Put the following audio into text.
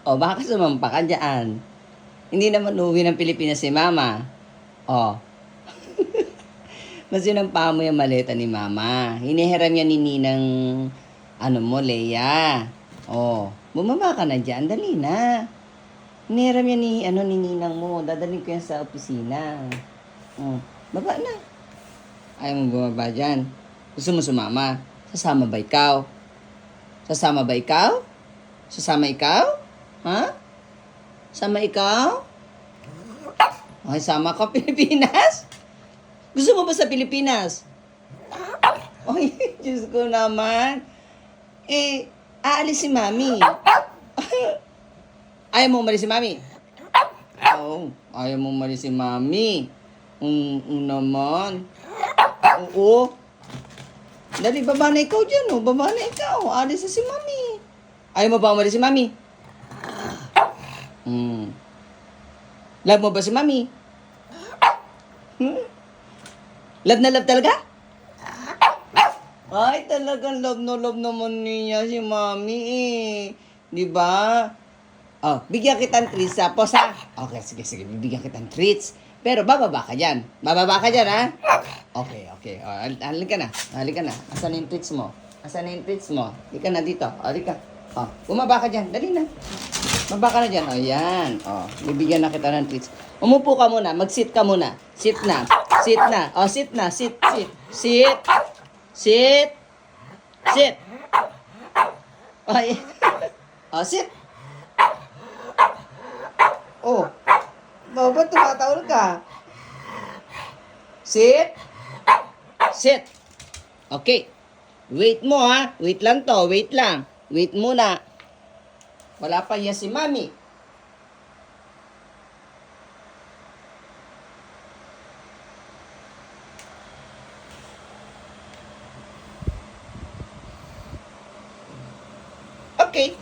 O, baka sumampa ka dyan. Hindi naman uwi ng Pilipinas si Mama. O, mas sinampa mo yung maleta ni Mama. Hinihiram yan ni Ninang, ano mo, Leia. O, bumaba ka na dyan. Dali na. Hinihiram yan ni, ni Ninang mo. Dadalhin ko yan sa opisina. O, baba na. Ayaw mo bumaba dyan. Gusto mo sumama? Sasama ba ikaw? Sasama ba ikaw? Sasama ikaw? Ha? Sama ikaw? Ay, sama ka Pilipinas? Gusto mo ba sa Pilipinas? Ay, Diyos ko naman. Aalis si Mami. Ayaw mo umalis si Mami? Oo, ayaw mo umalis si Mami. Naman. Oo. Dali, baba na ikaw dyan, oh. Baba na ikaw. Alis na si Mami. Ayaw mo ba umalis si Mami? Love mo ba si Mami? Love na love talaga? Ay, talagang love na love naman niya si Mami eh. Di ba? Oh, bigyan kita ng treats tapos ha? Okay, sige. Bibigyan kita ng treats. Pero bababa ka dyan. Bababa ka dyan, ha? Okay. Oh, halika na. Asan yung treats mo? Halika na dito. Halika. Oh, bumaba ka dyan. Dali na. Baba ka na dyan. Oh, yan. Oh, bibigyan na kita ng treats. Umupo ka muna. Mag-sit ka muna. Sit na. Oh, sit na. Sit. Ay. Oh, sit. Oh. Ba't tumataol ka? Sit. Okay. Wait mo, ha. Wait lang to. Wait muna. Wala pa yan si Mami. Okay.